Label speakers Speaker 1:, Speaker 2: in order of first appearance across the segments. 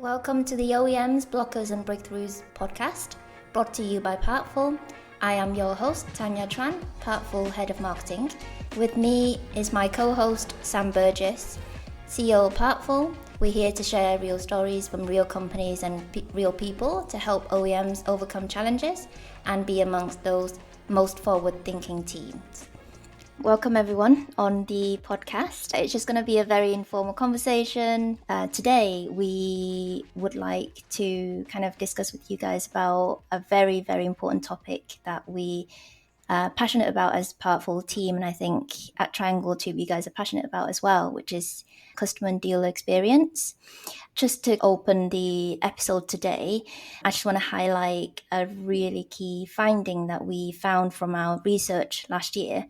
Speaker 1: Welcome to the OEMs, Blockers and Breakthroughs podcast, brought to you by Partful. I am your host, Tanya Tran, Partful Head of Marketing. With me is my co-host, Sam Burgess, CEO of Partful. We're here to share real stories from real companies and real people to help OEMs overcome challenges and be amongst those most forward-thinking teams. Welcome everyone on the podcast. It's just going to be a very informal conversation. Today we would like to kind of discuss with you guys about a very, very important topic that we are passionate about as Partful team, and I think at Triangle Tube you guys are passionate about as well, which is customer and dealer experience. Just to open the episode today, I just want to highlight a really key finding that we found from our research last year.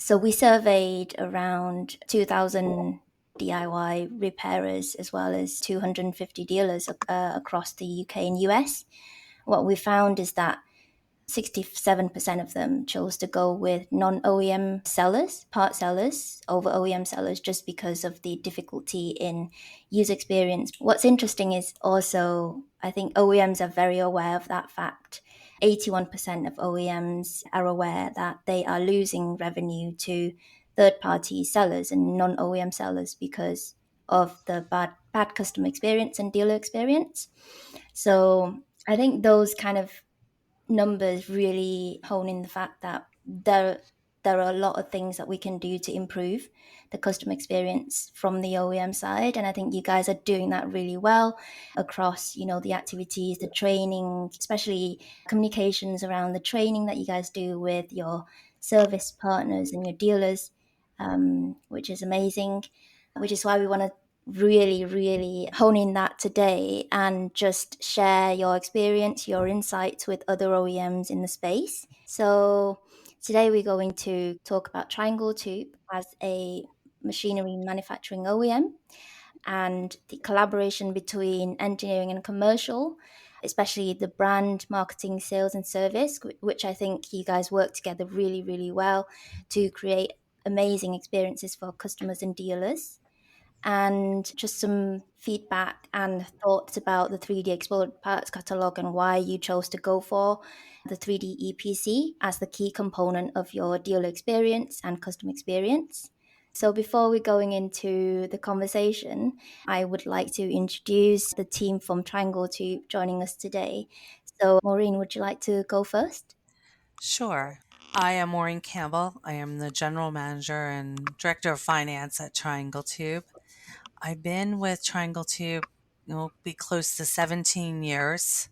Speaker 1: So we surveyed around 2,000 DIY repairers as well as 250 dealers across the UK and US. What we found is that 67% of them chose to go with non-OEM sellers, part sellers, over OEM sellers just because of the difficulty in user experience. What's interesting is also, I think OEMs are very aware of that fact. 81% of OEMs are aware that they are losing revenue to third-party sellers and non-OEM sellers because of the bad customer experience and dealer experience. So I think those kind of numbers really hone in the fact that there are a lot of things that we can do to improve the customer experience from the OEM side, and I think you guys are doing that really well across, the activities, the training, especially communications around the training that you guys do with your service partners and your dealers, which is amazing, which is why we want to really hone in that today and just share your experience, your insights with other OEMs in the space. So today we're going to talk about Triangle Tube as a machinery manufacturing OEM and the collaboration between engineering and commercial, especially the brand, marketing, sales and service, which I think you guys work together really well to create amazing experiences for customers and dealers. And just some feedback and thoughts about the 3D Explorer parts catalog and why you chose to go for the 3D EPC as the key component of your dealer experience and customer experience. So before we're going into the conversation, I would like to introduce the team from Triangle Tube joining us today. So Maureen, would you like to go first?
Speaker 2: Sure. I am Maureen Campbell. I am the General Manager and Director of Finance at Triangle Tube. I've been with Triangle Tube, it'll be close to 17 years.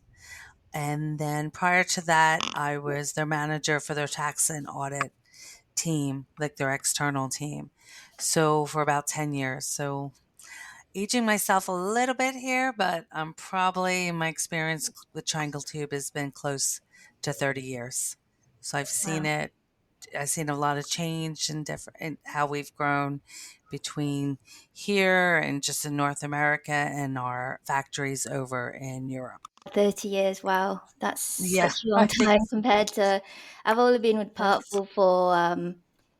Speaker 2: And then prior to that, I was their manager for their tax and audit team, like their external team. So for about 10 years. So aging myself a little bit here, but I'm probably, my experience with Triangle Tube has been close to 30 years. So I've seen
Speaker 1: Wow.
Speaker 2: it. I've seen a lot of change in how we've grown between here and just in North America and our factories over in Europe.
Speaker 1: 30 years, wow, that's
Speaker 2: Yeah,
Speaker 1: such a long
Speaker 2: I think
Speaker 1: time compared to, I've only been with
Speaker 2: yes.
Speaker 1: Partful for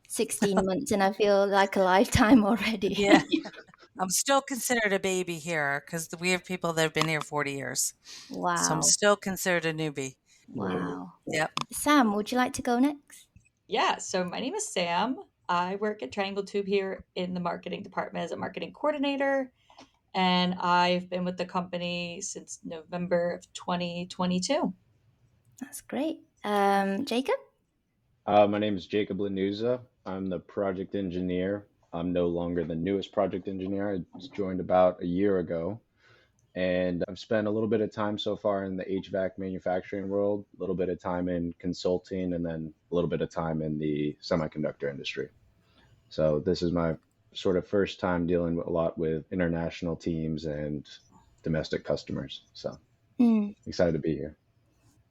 Speaker 1: 16 months and I feel like a lifetime already.
Speaker 2: Yeah, I'm still considered a baby here because we have people that have been here 40 years. So I'm
Speaker 1: Wow.
Speaker 2: still considered a newbie.
Speaker 1: Wow.
Speaker 2: Yep.
Speaker 1: Sam, would you like to go next?
Speaker 3: Yeah, so my name is Sam. I work at Triangle Tube here in the marketing department as a marketing coordinator, and I've been with the company since November of 2022.
Speaker 1: That's great. Jacob?
Speaker 4: My name is Jacob Lanuza. I'm the project engineer. I'm no longer the newest project engineer. I just joined about a year ago, and I've spent a little bit of time so far in the HVAC manufacturing world, a little bit of time in consulting, and then a little bit of time in the semiconductor industry. So this is my sort of first time dealing a lot with international teams and domestic customers. So excited to be here.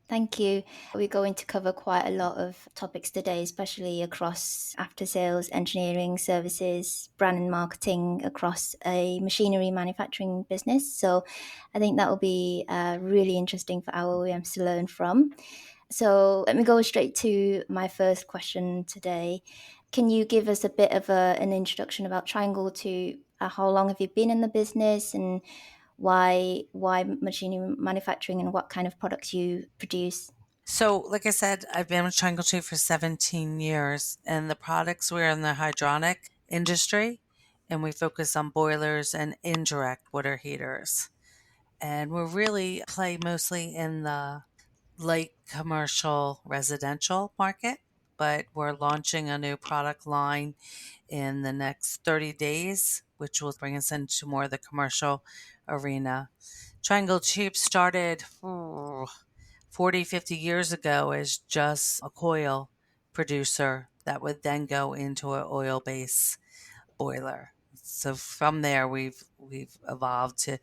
Speaker 1: Thank you. We're going to cover quite a lot of topics today, especially across after sales, engineering, services, brand and marketing across a machinery manufacturing business. So I think that will be really interesting for our OEMs to learn from. So let me go straight to my first question today. Can you give us a bit of an introduction about Triangle to how long have you been in the business and why machinery manufacturing and what kind of products you produce?
Speaker 2: So, like I said, I've been with Triangle 2 for 17 years, and the products we're in the hydronic industry, and we focus on boilers and indirect water heaters. And we really play mostly in the light commercial residential market, but we're launching a new product line in the next 30 days, which will bring us into more of the commercial arena. Triangle Tube started 40, 50 years ago as just a coil producer that would then go into an oil base boiler. So from there, we've evolved to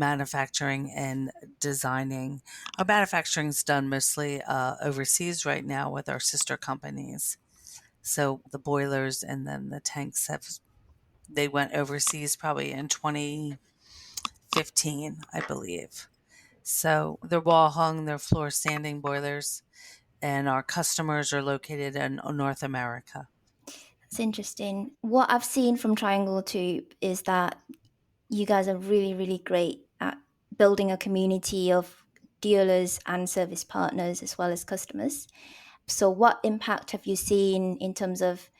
Speaker 2: manufacturing and designing. Our manufacturing's done mostly overseas right now with our sister companies. So the boilers and then the tanks they went overseas probably in 2015, I believe. So they're wall hung, they're floor standing boilers, and our customers are located in North America.
Speaker 1: It's interesting. What I've seen from Triangle Tube is that you guys are really, really great at building a community of dealers and service partners as well as customers. So, what impact have you seen in terms of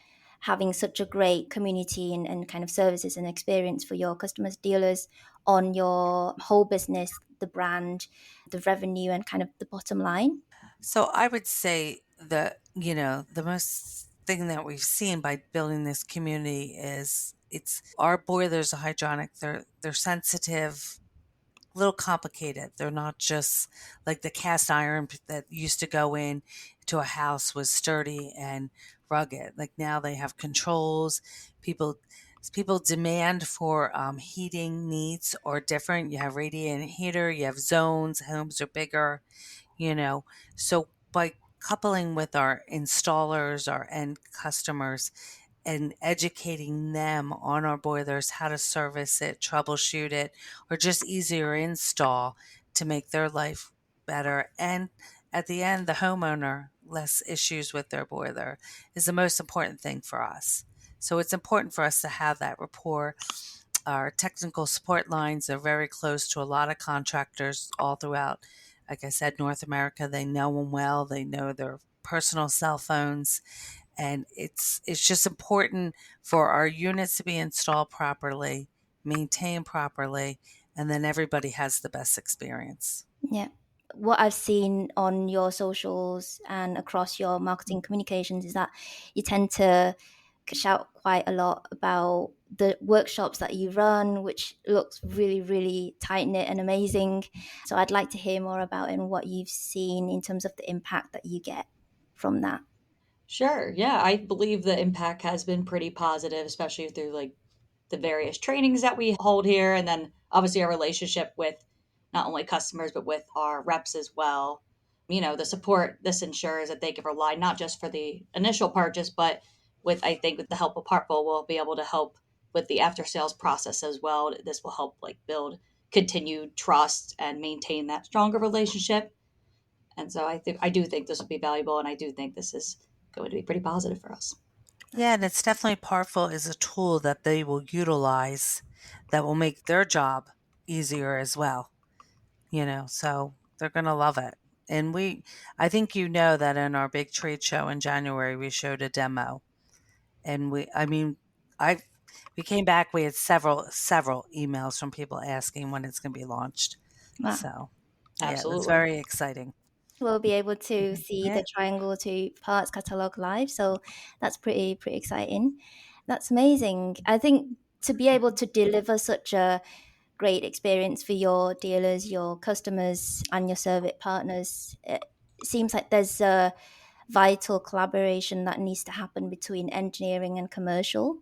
Speaker 1: having such a great community and kind of services and experience for your customers, dealers on your whole business, the brand, the revenue, and kind of the bottom line?
Speaker 2: So I would say that, the most thing that we've seen by building this community is it's our boilers are hydronic. They're sensitive, a little complicated. They're not just like the cast iron that used to go in to a house was sturdy and rugged. Like now they have controls. People people demand for heating needs are different. You have radiant heater, you have zones, homes are bigger, you know. So by coupling with our installers, our end customers, and educating them on our boilers, how to service it, troubleshoot it, or just easier install to make their life better. And at the end, the homeowner less issues with their boiler is the most important thing for us. So it's important for us to have that rapport. Our technical support lines are very close to a lot of contractors all throughout, like I said, North America. They know them well. They know their personal cell phones, and it's just important for our units to be installed properly, maintained properly, and then everybody has the best experience.
Speaker 1: Yeah. What I've seen on your socials and across your marketing communications is that you tend to shout quite a lot about the workshops that you run, which looks really, really tight knit and amazing. So I'd like to hear more about it and what you've seen in terms of the impact that you get from that.
Speaker 3: Sure. Yeah, I believe the impact has been pretty positive, especially through like the various trainings that we hold here. And then obviously our relationship with not only customers, but with our reps as well. The support this ensures that they can rely not just for the initial purchase, but I think with the help of Partful, we'll be able to help with the after sales process as well. This will help like build continued trust and maintain that stronger relationship. And so I do think this will be valuable, and I do think this is going to be pretty positive for us.
Speaker 2: Yeah, and it's definitely Partful is a tool that they will utilize that will make their job easier as well. So they're going to love it. And I think that in our big trade show in January, we showed a demo. And I, we came back, we had several emails from people asking when it's going to be launched.
Speaker 1: Wow.
Speaker 2: So, yeah, it was
Speaker 3: Absolutely.
Speaker 2: very exciting.
Speaker 1: We'll be able to see
Speaker 2: Yeah.
Speaker 1: the Triangle to Parts catalog live. So that's pretty exciting. That's amazing. I think to be able to deliver such a great experience for your dealers, your customers, and your service partners, it seems like there's a vital collaboration that needs to happen between engineering and commercial.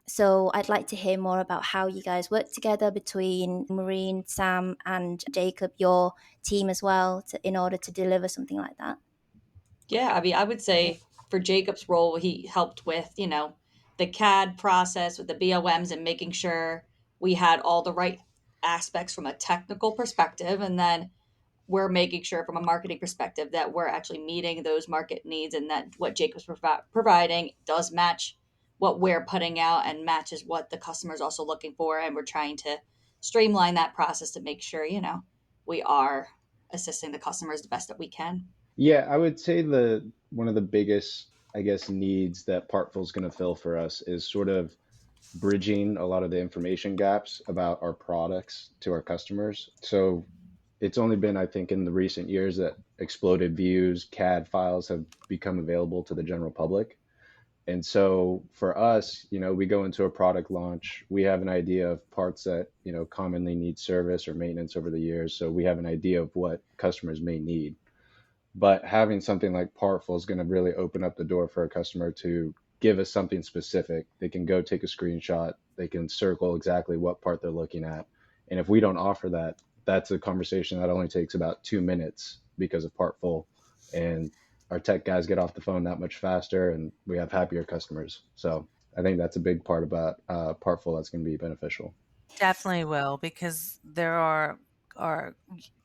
Speaker 1: So I'd like to hear more about how you guys work together between Maureen, Sam, and Jacob, your team as well, in order to deliver something like that.
Speaker 3: Yeah, I mean, I would say for Jacob's role, he helped with, the CAD process with the BOMs and making sure we had all the right aspects from a technical perspective. And then we're making sure from a marketing perspective that we're actually meeting those market needs and that what Jacob's providing does match what we're putting out and matches what the customer is also looking for. And we're trying to streamline that process to make sure, we are assisting the customers the best that we can.
Speaker 4: Yeah, I would say the one of the biggest, I guess, needs that Partful is going to fill for us is sort of bridging a lot of the information gaps about our products to our customers. So it's only been, I think, in the recent years that exploded views, CAD files have become available to the general public. And so for us, we go into a product launch, we have an idea of parts that, commonly need service or maintenance over the years. So we have an idea of what customers may need. But having something like Partful is going to really open up the door for a customer to give us something specific. They can go take a screenshot, they can circle exactly what part they're looking at. And if we don't offer that, that's a conversation that only takes about 2 minutes because of Partful. And our tech guys get off the phone that much faster and we have happier customers. So I think that's a big part about Partful that's going to be beneficial.
Speaker 2: Definitely will, because there are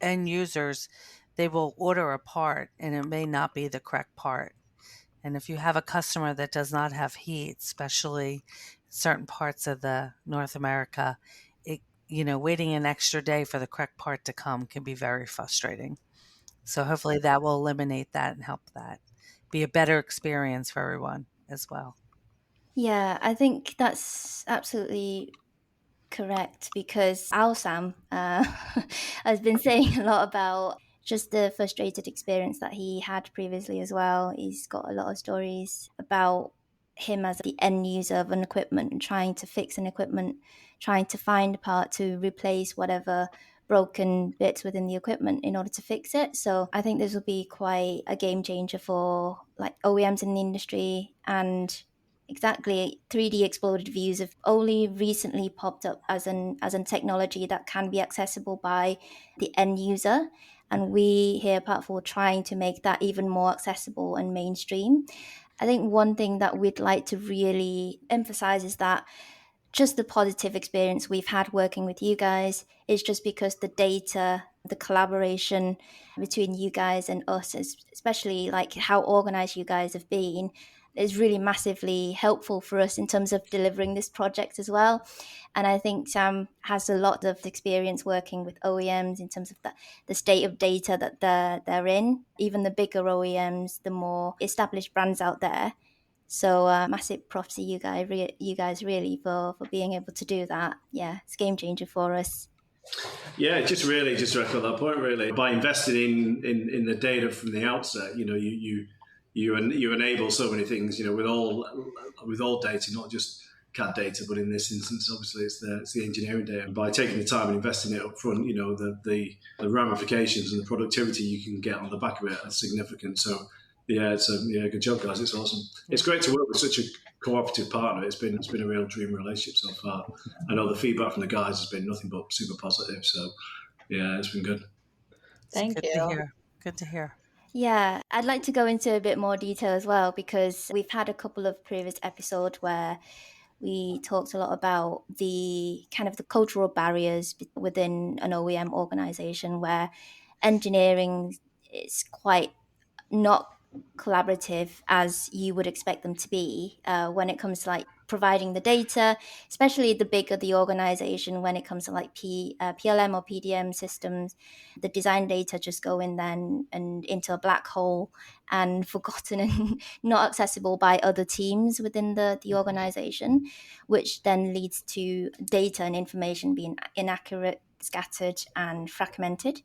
Speaker 2: end users, they will order a part and it may not be the correct part. And if you have a customer that does not have heat, especially certain parts of the North America, it waiting an extra day for the correct part to come can be very frustrating. So hopefully that will eliminate that and help that be a better experience for everyone as well.
Speaker 1: Yeah, I think that's absolutely correct because our Sam has been saying a lot about just the frustrated experience that he had previously as well. He's got a lot of stories about him as the end user of an equipment and trying to fix an equipment, trying to find a part to replace whatever broken bits within the equipment in order to fix it. So I think this will be quite a game changer for like OEMs in the industry. And exactly, 3D exploded views have only recently popped up as an technology that can be accessible by the end user, and we here at Partful trying to make that even more accessible and mainstream. I think one thing that we'd like to really emphasize is that just the positive experience we've had working with you guys is just because the data, the collaboration between you guys and us, especially like how organized you guys have been, is really massively helpful for us in terms of delivering this project as well. And I think Sam has a lot of experience working with OEMs in terms of the state of data that they're in. Even the bigger OEMs, the more established brands out there. So massive props to you guys really for being able to do that. Yeah, it's a game changer for us.
Speaker 5: Yeah, just to echo that point, really, by investing in the data from the outset, you enable so many things, with all data, not just CAD data, but in this instance, obviously, it's the engineering data. And by taking the time and investing it up front, the ramifications and the productivity you can get on the back of it are significant. So yeah, good job, guys. It's awesome. It's great to work with such a cooperative partner. It's been a real dream relationship so far. I know the feedback from the guys has been nothing but super positive. So yeah, it's been good.
Speaker 3: Thank
Speaker 2: Good to
Speaker 3: you.
Speaker 2: hear. Good to hear.
Speaker 1: Yeah, I'd like to go into a bit more detail as well because we've had a couple of previous episodes where we talked a lot about the kind of the cultural barriers within an OEM organization where engineering is quite not collaborative as you would expect them to be when it comes to like providing the data, especially the bigger the organization. When it comes to like PLM or PDM systems, the design data just go in then and into a black hole and forgotten and not accessible by other teams within the organization, which then leads to data and information being inaccurate, scattered and fragmented.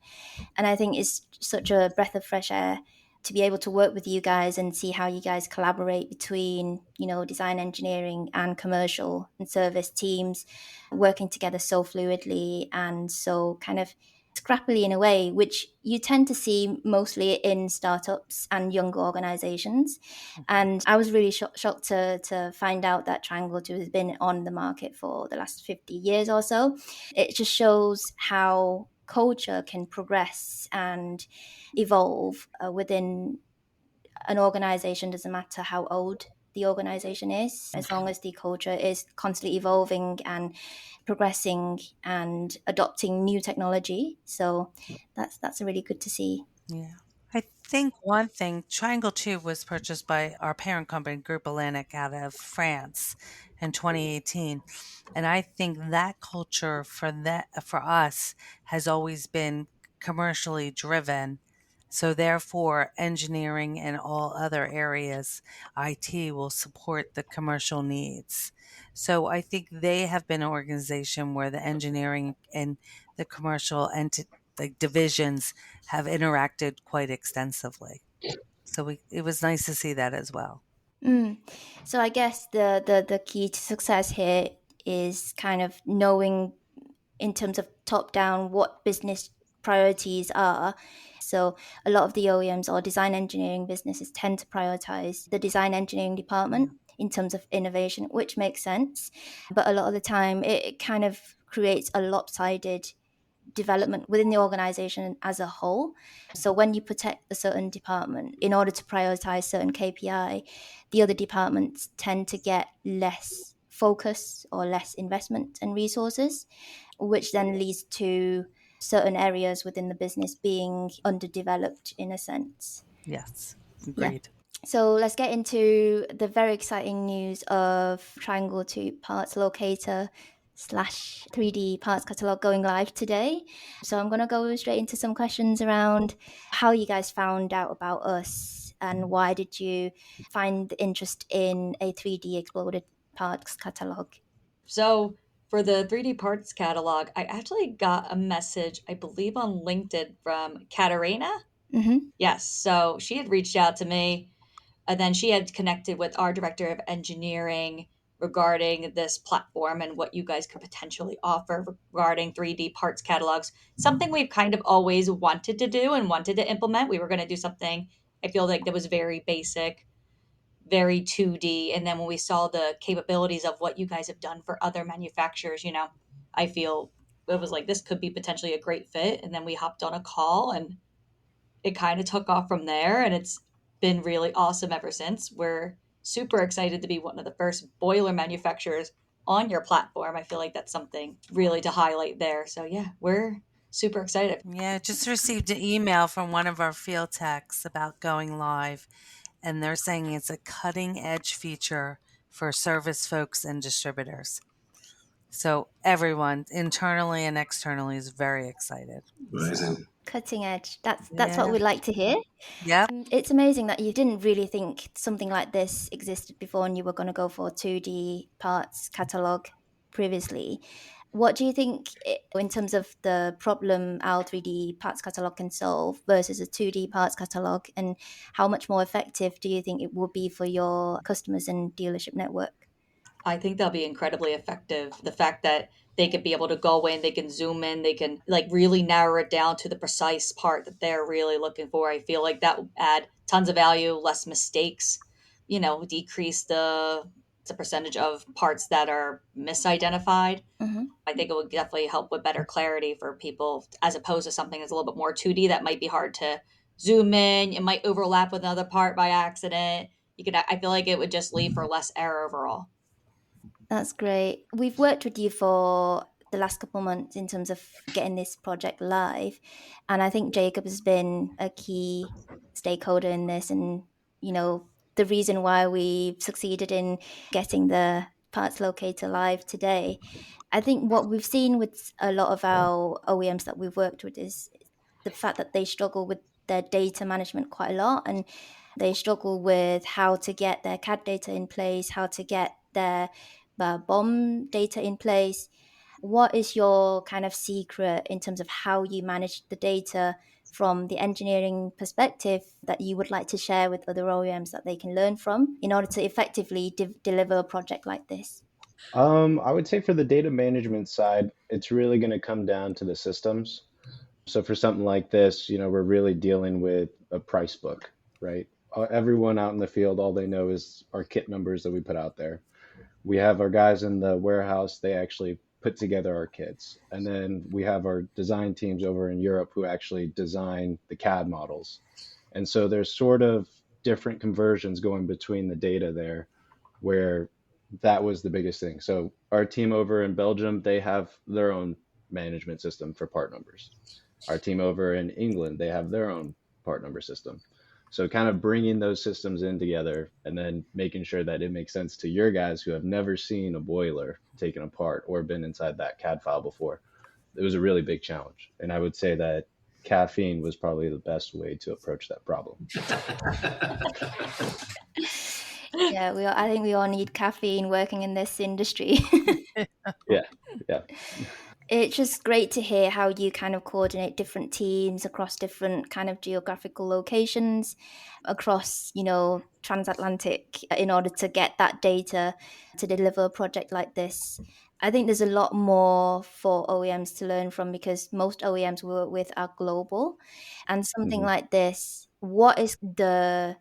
Speaker 1: And I think it's such a breath of fresh air to be able to work with you guys and see how you guys collaborate between, design engineering and commercial and service teams working together so fluidly and so kind of scrappily in a way, which you tend to see mostly in startups and younger organizations. And I was really shocked to find out that Triangle 2 has been on the market for the last 50 years or so. It just shows how culture can progress and evolve within an organization. Doesn't matter how old the organization is, as long as the culture is constantly evolving and progressing and adopting new technology. So that's really good to see.
Speaker 2: Yeah. I think one thing, Triangle 2 was purchased by our parent company, Group Atlantic, out of France. in 2018. And I think that culture for us has always been commercially driven. So therefore, engineering and all other areas, IT will support the commercial needs. So I think they have been an organization where the engineering and the commercial like divisions have interacted quite extensively. So it was nice to see that as well.
Speaker 1: Mm. So I guess the key to success here is kind of knowing in terms of top down what business priorities are. So a lot of the OEMs or design engineering businesses tend to prioritize the design engineering department in terms of innovation, which makes sense. But a lot of the time it kind of creates a lopsided development within the organization as a whole. So when you protect a certain department in order to prioritize certain KPI, the other departments tend to get less focus or less investment and resources, which then leads to certain areas within the business being underdeveloped in a sense.
Speaker 2: Yes,
Speaker 1: Yeah.
Speaker 2: agreed.
Speaker 1: So let's get into the very exciting news of Triangle 2 Parts Locator slash 3D Parts Catalog going live today. So I'm going to go straight into some questions around how you guys found out about us and why did you find the interest in a 3D exploded parts catalog?
Speaker 3: So for the 3D parts catalog, I actually got a message, I believe on LinkedIn from Katarina.
Speaker 1: Mm-hmm.
Speaker 3: Yes. So she had reached out to me, and then she had connected with our director of engineering regarding this platform and what you guys could potentially offer regarding 3D parts catalogs. Something we've kind of always wanted to do and wanted to implement. We were going to do something, I feel like, that was very basic, very 2D. And then when we saw the capabilities of what you guys have done for other manufacturers, I feel it was like this could be potentially a great fit. And then we hopped on a call and it kind of took off from there. And it's been really awesome ever since. We're super excited to be one of the first boiler manufacturers on your platform. I feel like that's something really to highlight there. So yeah, we're super excited.
Speaker 2: Yeah, just received an email from one of our field techs about going live, and they're saying it's a cutting edge feature for service folks and distributors. So everyone, internally and externally, is very excited.
Speaker 5: Amazing.
Speaker 1: Cutting edge. That's what
Speaker 2: Yeah.
Speaker 1: we'd like to hear.
Speaker 2: Yep.
Speaker 1: It's amazing that you didn't really think something like this existed before and you were going to go for a 2D parts catalog previously. What do you think in terms of the problem our 3D parts catalog can solve versus a 2D parts catalog, and how much more effective do you think it will be for your customers and dealership network?
Speaker 3: I think they'll be incredibly effective. The fact that they could be able to go in, they can zoom in, they can like really narrow it down to the precise part that they're really looking for. I feel like that will add tons of value, less mistakes, decrease the percentage of parts that are misidentified.
Speaker 1: Mm-hmm.
Speaker 3: I think it would definitely help with better clarity for people as opposed to something that's a little bit more 2D that might be hard to zoom in. It might overlap with another part by accident. I feel like it would just leave for less error overall.
Speaker 1: That's great. We've worked with you for the last couple of months in terms of getting this project live. And I think Jacob has been a key stakeholder in this and, the reason why we succeeded in getting the parts locator live today. I think what we've seen with a lot of our OEMs that we've worked with is the fact that they struggle with their data management quite a lot, and they struggle with how to get their CAD data in place, how to get their BOM data in place. What is your kind of secret in terms of how you manage the data from the engineering perspective that you would like to share with other OEMs that they can learn from in order to effectively deliver a project like this?
Speaker 4: I would say for the data management side, it's really going to come down to the systems. So for something like this, we're really dealing with a price book, right? Everyone out in the field, all they know is our kit numbers that we put out there. We have our guys in the warehouse, they actually put together our kits. And then we have our design teams over in Europe who actually design the CAD models. And so there's sort of different conversions going between the data there, where that was the biggest thing. So our team over in Belgium, they have their own management system for part numbers. Our team over in England, they have their own part number system. So kind of bringing those systems in together and then making sure that it makes sense to your guys who have never seen a boiler taken apart or been inside that CAD file before. It was a really big challenge. And I would say that caffeine was probably the best way to approach that problem.
Speaker 1: Yeah, I think we all need caffeine working in this industry.
Speaker 4: Yeah. Yeah.
Speaker 1: It's just great to hear how you kind of coordinate different teams across different kind of geographical locations across, transatlantic in order to get that data to deliver a project like this. I think there's a lot more for OEMs to learn from because most OEMs we work with are global. And something
Speaker 4: Mhm.
Speaker 1: like this, what is the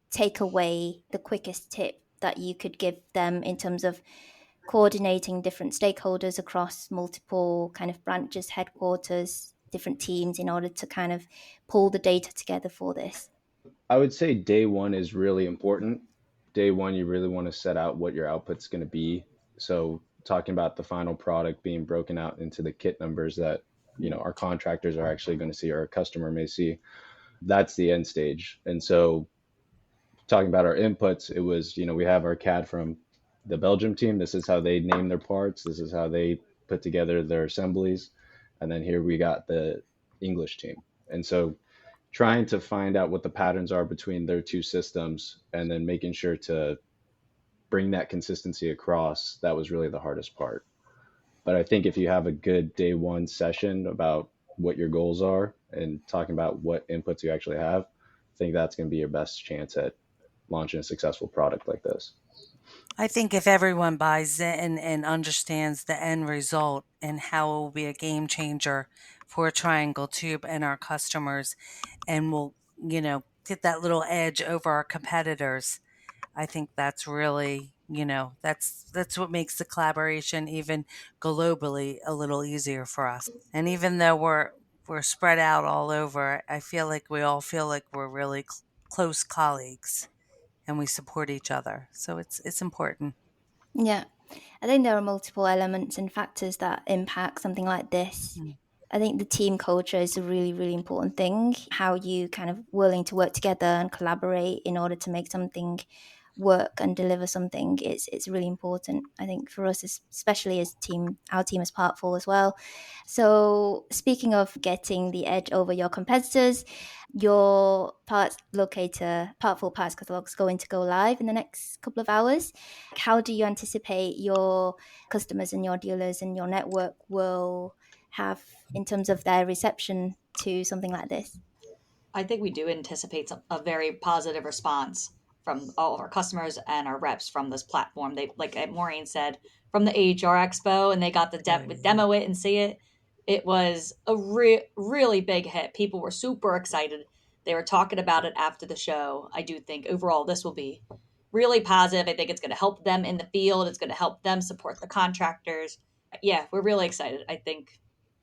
Speaker 1: takeaway, the quickest tip that you could give them in terms of coordinating different stakeholders across multiple kind of branches, headquarters, different teams in order to kind of pull the data together for this?
Speaker 4: I would say day one is really important. Day one, you really want to set out what your output's going to be. So talking about the final product being broken out into the kit numbers that, our contractors are actually going to see or a customer may see, that's the end stage. And so talking about our inputs, it was, we have our CAD from the Belgium team. This is how they name their parts. This is how they put together their assemblies. And then here we got the English team. And so trying to find out what the patterns are between their two systems and then making sure to bring that consistency across, that was really the hardest part. But I think if you have a good day one session about what your goals are and talking about what inputs you actually have, I think that's going to be your best chance at launching a successful product like this.
Speaker 2: I think if everyone buys in and understands the end result and how it will be a game changer for Triangle Tube and our customers, and will, get that little edge over our competitors, I think that's really, that's what makes the collaboration even globally a little easier for us. And even though we're spread out all over, I feel like we all feel like we're really close colleagues and we support each other. So it's important.
Speaker 1: Yeah, I think there are multiple elements and factors that impact something like this.
Speaker 2: Mm.
Speaker 1: I think the team culture is a really, really important thing. How you kind of willing to work together and collaborate in order to make something work and deliver something. It's really important. I think for us, especially as team, our team is Partful as well. So speaking of getting the edge over your competitors, your parts locator, Partful parts catalog is going to go live in the next couple of hours. How do you anticipate your customers and your dealers and your network will have in terms of their reception to something like this?
Speaker 3: I think we do anticipate a very positive response from all of our customers and our reps from this platform. They, like Maureen said, from the AHR Expo, and they got the
Speaker 2: Oh, yeah.
Speaker 3: demo it and see it. It was a really big hit. People were super excited. They were talking about it after the show. I do think overall this will be really positive. I think it's going to help them in the field. It's going to help them support the contractors. Yeah, we're really excited. I think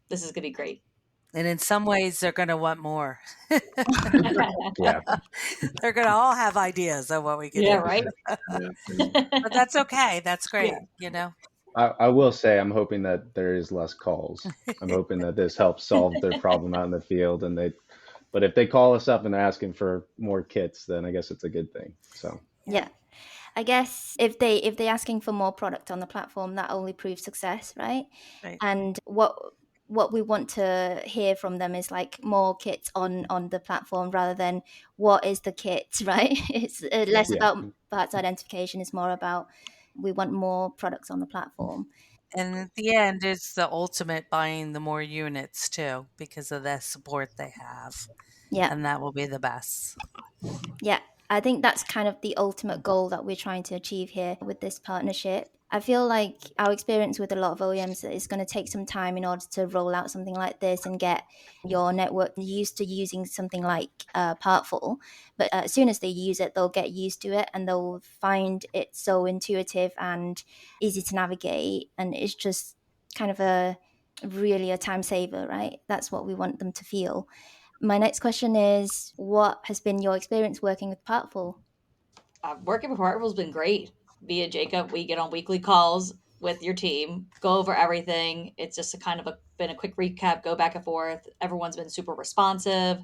Speaker 3: this is going to be great.
Speaker 2: And in some ways, they're going to want more.
Speaker 4: Yeah.
Speaker 2: They're going to all have ideas of what we can
Speaker 3: Yeah,
Speaker 2: do.
Speaker 3: right.
Speaker 2: But that's okay. That's great.
Speaker 3: Yeah.
Speaker 4: I will say I'm hoping that there is less calls. I'm hoping that this helps solve their problem out in the field but if they call us up and they're asking for more kits, then I guess it's a good thing. So
Speaker 1: Yeah. I guess if they're asking for more product on the platform, that only proves success, right?
Speaker 2: Right.
Speaker 1: And what we want to hear from them is like more kits on the platform rather than what is the kit, right? It's less
Speaker 4: yeah.
Speaker 1: about parts identification. It's more about we want more products on the platform.
Speaker 2: And at the end, it's the ultimate buying the more units too, because of the support they have.
Speaker 1: Yeah.
Speaker 2: And that will be the best.
Speaker 1: Yeah, I think that's kind of the ultimate goal that we're trying to achieve here with this partnership. I feel like our experience with a lot of OEMs is going to take some time in order to roll out something like this and get your network used to using something like Partful. But as soon as they use it, they'll get used to it and they'll find it so intuitive and easy to navigate. And it's just kind of really a time saver, right? That's what we want them to feel. My next question is, what has been your experience working with Partful?
Speaker 3: Working with Partful has been great. Via Jacob, we get on weekly calls with your team, go over everything. It's just been a quick recap, go back and forth. Everyone's been super responsive,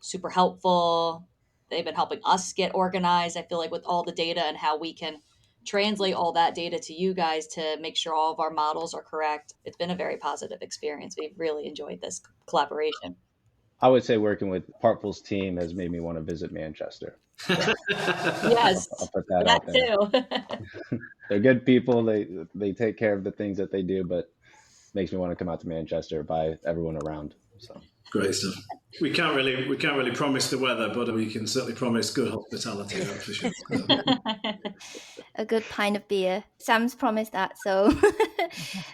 Speaker 3: super helpful. They've been helping us get organized. I feel like with all the data and how we can translate all that data to you guys to make sure all of our models are correct. It's been a very positive experience. We've really enjoyed this collaboration.
Speaker 4: I would say working with Partful's team has made me want to visit Manchester.
Speaker 3: Yes,
Speaker 4: I'll put that
Speaker 3: that
Speaker 4: out there.
Speaker 3: too.
Speaker 4: They're good people. They take care of the things that they do, but makes me want to come out to Manchester by everyone around. So
Speaker 5: Great stuff. We can't really promise the weather, but we can certainly promise good hospitality, that's for sure.
Speaker 1: A good pint of beer. Sam's promised that, so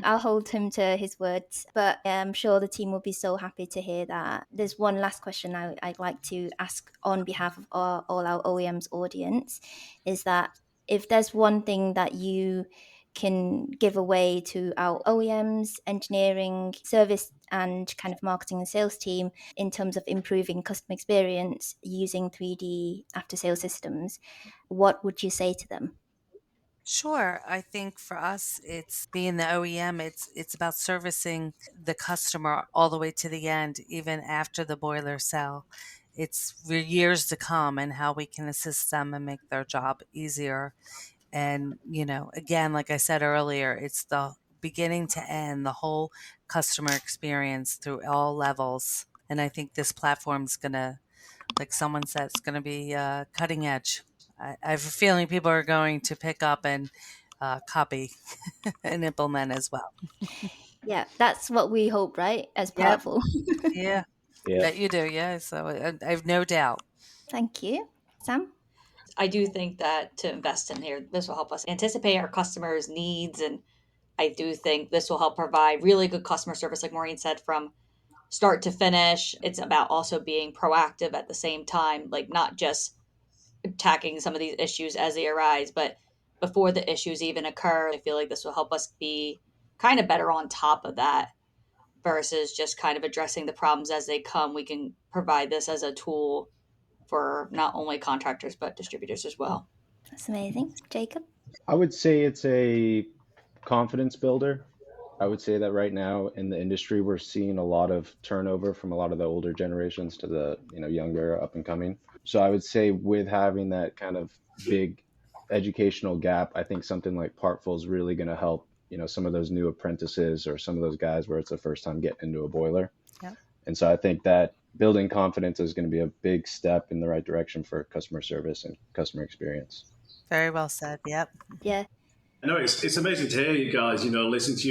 Speaker 1: I'll hold him to his words. But I'm sure the team will be so happy to hear that. There's one last question I'd like to ask on behalf of all our OEMs audience, is that if there's one thing that you can give away to our OEMs, engineering, service, and kind of marketing and sales team in terms of improving customer experience using 3D after sales systems, what would you say to them?
Speaker 2: Sure. I think for us, it's being the OEM, it's about servicing the customer all the way to the end, even after the boiler sale. It's for years to come and how we can assist them and make their job easier. And, again, like I said earlier, it's the beginning to end, the whole customer experience through all levels. And I think this platform's going to, like someone said, it's going to be cutting edge. I have a feeling people are going to pick up and copy and implement as well.
Speaker 1: Yeah, that's what we hope, right? As
Speaker 2: Yep.
Speaker 1: Partful.
Speaker 2: Yeah.
Speaker 4: yeah,
Speaker 2: That you do. Yeah. So I have no doubt.
Speaker 1: Thank you. Sam?
Speaker 3: I do think that to invest in here, this will help us anticipate our customers' needs. And I do think this will help provide really good customer service, like Maureen said, from start to finish. It's about also being proactive at the same time, like not just attacking some of these issues as they arise, but before the issues even occur. I feel like this will help us be kind of better on top of that versus just kind of addressing the problems as they come. We can provide this as a tool for not only contractors, but distributors as well.
Speaker 1: That's amazing. Jacob?
Speaker 4: I would say it's a confidence builder. I would say that right now in the industry, we're seeing a lot of turnover from a lot of the older generations to the younger up and coming. So I would say with having that kind of big educational gap, I think something like Partful is really going to help some of those new apprentices or some of those guys where it's the first time getting into a boiler.
Speaker 2: Yeah.
Speaker 4: And so I think that building confidence is going to be a big step in the right direction for customer service and customer experience.
Speaker 2: Very well said. Yep.
Speaker 1: Yeah.
Speaker 5: I know it's amazing to hear you guys, listen to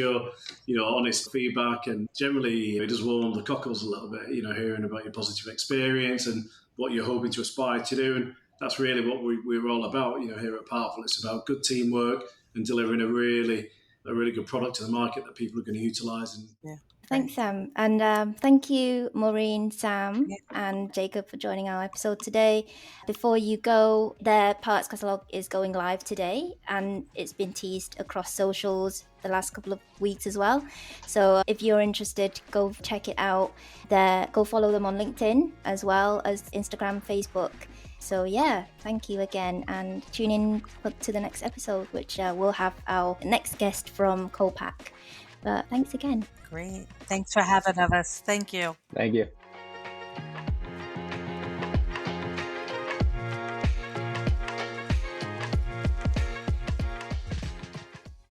Speaker 5: your, honest feedback, and generally it does warm the cockles a little bit, hearing about your positive experience and what you're hoping to aspire to do. And that's really what we're all about, here at Partful. It's about good teamwork and delivering a really good product to the market that people are going to utilize. And
Speaker 2: Yeah.
Speaker 1: Thanks, Sam. And thank you, Maureen, Sam,
Speaker 2: Yeah.
Speaker 1: and Jacob for joining our episode today. Before you go, their parts catalogue is going live today, and it's been teased across socials the last couple of weeks as well. So if you're interested, go check it out. Go follow them on LinkedIn as well as Instagram, Facebook. So yeah, thank you again, and tune in to the next episode, which we'll have our next guest from Copac. But thanks again.
Speaker 2: Great. Thanks for having us. Thank you.
Speaker 4: Thank you.